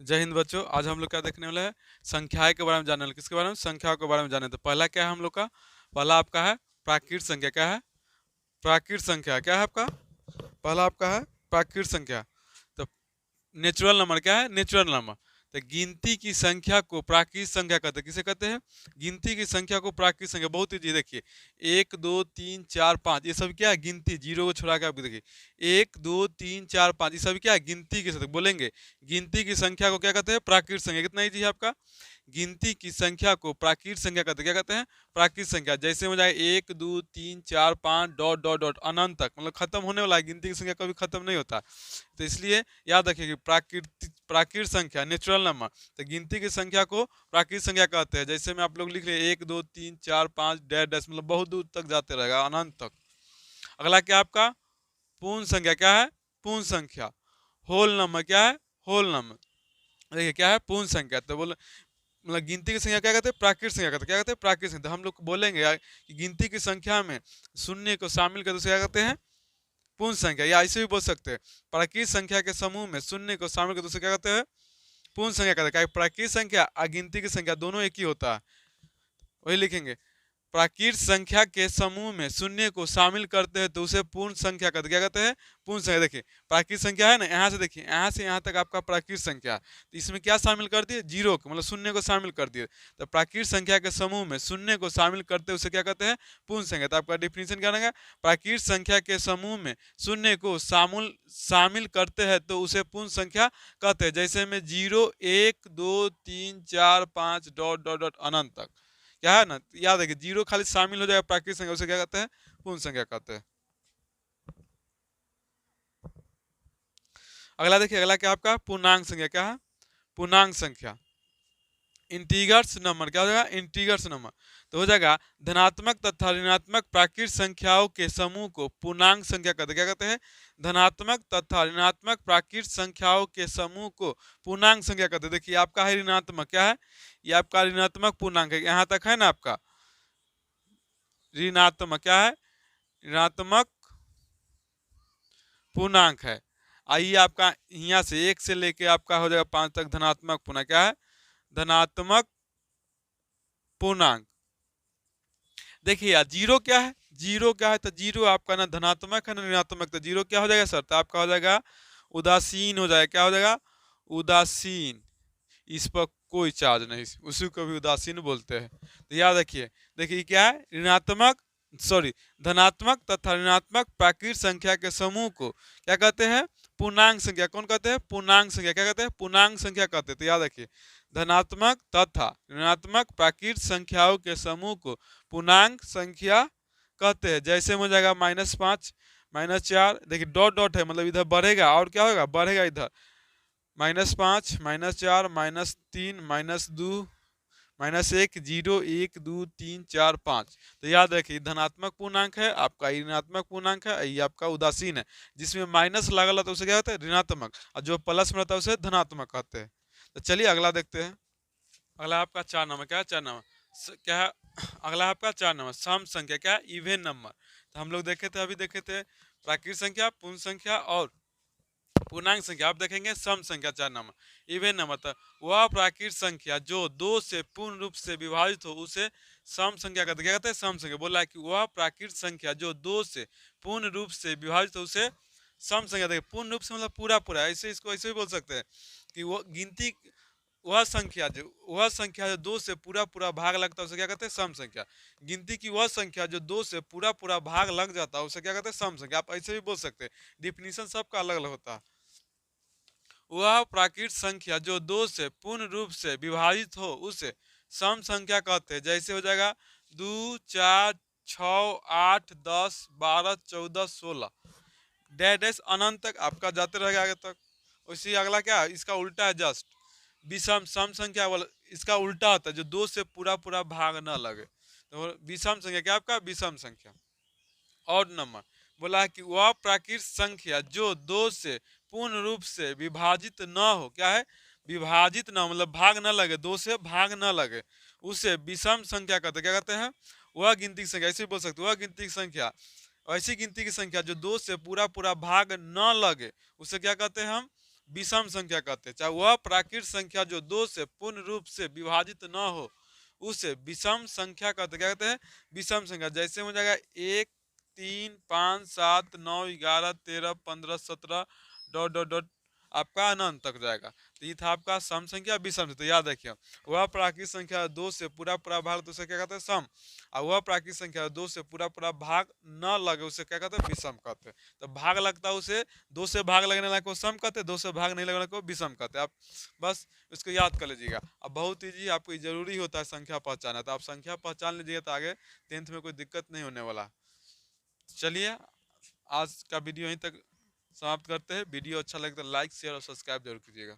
जय हिंद बच्चों। आज हम लोग क्या देखने वाले हैं? संख्याएं के बारे में जानने वाले। किसके बारे में? संख्याओं के बारे में जाने। तो पहला क्या है हम लोग का? पहला आपका है प्राकृत संख्या। क्या है? प्राकृत संख्या। क्या है आपका? पहला आपका है प्राकृत संख्या। तो नेचुरल नंबर क्या है? Natural number. तो गिनती की संख्या को प्राकृत संख्या कहते हैं। किसे कहते हैं? गिनती की संख्या को प्राकृत संख्या। बहुत ईजी। देखिए 1 2 3 4 5 ये सब क्या है? गिनती। जीरो को छोड़ा के आप देखिए 1 2 3 4 5 ये सब क्या है? गिनती के साथ बोलेंगे। गिनती की संख्या को क्या कहते हैं? प्राकृत संख्या। कितना ईजी है आपका? गिनती की संख्या को प्राकृत संख्या कहते हैं। क्या कहते हैं? प्राकृत संख्या। जैसे हो जाए 1 2 3 4 5 डॉट डॉट डॉट अनंत तक, मतलब खत्म होने वाला है। गिनती की संख्या कभी खत्म नहीं होता। तो इसलिए याद रखिए कि प्राकृत संख्या नेचुरल नंबर। तो गिनती की संख्या को प्राकृत संख्या कहते हैं। जैसे में आप लोग लिख रहे 1 2 3 4 5 डैश डैश, मतलब बहुत दूर तक जाते रहेगा, अनंत तक। अगला क्या आपका? पूर्ण संख्या। क्या है? पूर्ण संख्या। Whole number. क्या है? Whole number. देखिए क्या है? पूर्ण संख्या। तो बोले मतलब गिनती की संख्या क्या कहते हैं? प्राकृत संख्या कहते हैं। क्या कहते हैं? प्राकृत संख्या। तो हम लोग बोलेंगे यार कि गिनती की संख्या में शून्य को शामिल करते उसे क्या कहते हैं? पूर्ण संख्या। या ऐसे भी बोल सकते हैं प्राकृत संख्या के समूह में शून्य को शामिल करते उसे क्या कहते हैं? पूर्ण संख्या कहते हैं। प्राकृत संख्या और गिनती की संख्या दोनों एक ही होता है। वही लिखेंगे। प्राकृत संख्या के समूह में शून्य को शामिल करते हैं तो उसे पूर्ण संख्या कहते हैं। क्या कहते हैं? पूर्ण संख्या। देखिए प्राकृत संख्या है ना, यहाँ से देखिए, यहाँ से यहाँ तक आपका प्राकृत संख्या। तो इसमें क्या शामिल कर दिए? जीरो को, मतलब शून्य को शामिल कर दिए। तो प्राकृत संख्या के समूह में शून्य को शामिल करते हैं उसे क्या कहते हैं? पूर्ण संख्या। तो आपका डिफिनीशन क्या रहेगा? प्राकृत संख्या के समूह में शून्य को शामिल करते हैं तो उसे पूर्ण संख्या कहते हैं। जैसे में 0 1 2 3 4 5 डॉट डॉट डॉट अनंत तक। क्या है ना, याद है कि जीरो खाली शामिल हो जाएगा प्राकृत संख्या, उसे क्या कहते हैं? पूर्ण संख्या कहते हैं। अगला देखिए, अगला क्या आपका? पूर्णांक संख्या। क्या है? पूर्णांक संख्या। Integers number. क्या हो जाएगा? Integers number. तो हो जाएगा धनात्मक तथा ऋणात्मक प्राकृत संख्याओं के समूह को पूर्णांक संख्या कहते हैं। क्या कहते हैं? धनात्मक तथा ऋणात्मक प्राकृत संख्याओं के समूह को पूर्णांक संख्या कहते हैं। देखिए आपका है ऋणात्मक। क्या है? ये आपका ऋणात्मक पूर्णांक है। यहाँ तक है ना आपका ऋणात्मक। क्या है? ऋणात्मक पूर्णांक है। आइए आपका यहाँ से 1 से लेके आपका हो जाएगा 5 तक धनात्मक पूर्णांक। क्या है? धनात्मक पूर्णांक। देखिए यार जीरो क्या है? जीरो क्या है? तो जीरो आपका ना धनात्मक है ना ऋणात्मक। तो जीरो क्या हो जाएगा सर? तो आपका हो जाएगा उदासीन हो जाएगा। क्या हो जाएगा? उदासीन। इस पर कोई चार्ज नहीं, उसी को भी उदासीन बोलते हैं। तो याद रखिए। देखिए क्या है? ऋणात्मक सॉरी धनात्मक तथा ऋणात्मक प्राकृत संख्या के समूह को क्या कहते हैं? पूर्णांक संख्या। कौन कहते हैं? पूर्णांक संख्या। क्या कहते हैं? पूर्णांक संख्या कहते हैं। तो याद रखिए धनात्मक तथा ऋणात्मक प्राकृत संख्याओं के समूह को पूर्णांक संख्या कहते हैं। जैसे में हो जाएगा -5 -4। देखिए डॉट डॉट है, मतलब इधर बढ़ेगा और क्या होगा? बढ़ेगा इधर। -5 -4 -3 -2 -1 0 1 2 3 4 5। तो याद रखिए धनात्मक पूर्णांक है आपका, ऋणात्मक पूर्णांक है, ये आपका उदासीन है। जिसमें माइनस लगल है तो उसे क्या कहते हैं? ऋणात्मक। और जो प्लस में रहता है उसे धनात्मक कहते हैं। तो चलिए अगला देखते हैं। अगला आपका 4 नंबर। क्या है? 4 नंबर। क्या है? अगला आपका 4 नंबर सम संख्या। क्या है? Even number. तो हम लोग देखे थे, अभी देखे थे प्राकृत संख्या, पूर्ण संख्या और पूर्णांक संख्या। आप देखेंगे सम संख्या 4 नंबर इवेन नंबर। तो वह प्राकृत संख्या जो 2 से पूर्ण रूप से विभाजित हो उसे सम संख्या कहते हैं। क्या कहते हैं? सम संख्या। बोला है कि वह प्राकृत संख्या जो 2 से पूर्ण रूप से विभाजित हो उसे सम संख्या। देखिए पूर्ण रूप से मतलब पूरा पूरा, ऐसे इसको ऐसे भी बोल सकते हैं कि वो गिनती वह संख्या जो 2 से पूरा पूरा भाग लगता है उसे क्या कहते हैं? सम संख्या। गिनती की वह संख्या जो 2 से पूरा पूरा भाग लग जाता है उसे क्या कहते हैं? सम संख्या। आप ऐसे भी बोल सकते हैं। डिफिनीशन सबका अलग अलग होता है। वह प्राकृत संख्या जो 2 से पूर्ण रूप से विभाजित हो उसे सम संख्या कहते हैं। जैसे हो जाएगा 2 4 6 8 10 12 14 16 डैश डैश अनंत तक आपका जाते रहेगा आगे तक। उसी अगला क्या है? इसका उल्टा है जस्ट विषम। सम संख्या वाला इसका उल्टा होता है जो 2 से पूरा पूरा भाग न लगे। तो विषम संख्या। क्या आपका? विषम संख्या। और नंबर बोला है कि वह प्राकृत संख्या जो 2 से पूर्ण रूप से विभाजित न हो। क्या है? विभाजित न मतलब भाग न लगे, 2 से भाग न लगे, उसे विषम संख्या कहते हैं। क्या कहते हैं? वह गिनती की संख्या। ऐसे बोल सकते वह गिनती की संख्या, ऐसी गिनती की संख्या जो 2 से पूरा पूरा भाग न लगे उसे क्या कहते हैं? हम विषम संख्या कहते हैं। चाहे वह प्राकृत संख्या जो 2 से पूर्ण रूप से विभाजित न हो उसे विषम संख्या कहते हैं। क्या कहते हैं? विषम संख्या। जैसे हो जाएगा 1, 3, 5, 7, 9, 11, 13, 15, 17 डॉट डॉट डॉट आपका अनंत तक जाएगा। तो ये था आपका सम संख्या विषम संख्या। तो याद रखिए, वह प्राकृत संख्या 2 से पूरा पूरा भाग तो उसे क्या कहते हैं? सम। और वह प्राकृत संख्या 2 से पूरा पूरा भाग न लगे उसे क्या कहते हैं? विषम कहते हैं। तो भाग लगता है उसे 2 से भाग लगने वाले को सम कहते हैं, 2 से भाग नहीं लगने वाले को विषम कहते हैं। आप बस इसको याद कर लीजिएगा। अब बहुत ईजी, आपको जरूरी होता है संख्या पहचाना, तो आप संख्या पहचान लीजिएगा तो आगे 10th में कोई दिक्कत नहीं होने वाला। चलिए आज का वीडियो यहीं तक समाप्त करते हैं। वीडियो अच्छा लगे तो लाइक शेयर और सब्सक्राइब जरूर कीजिएगा।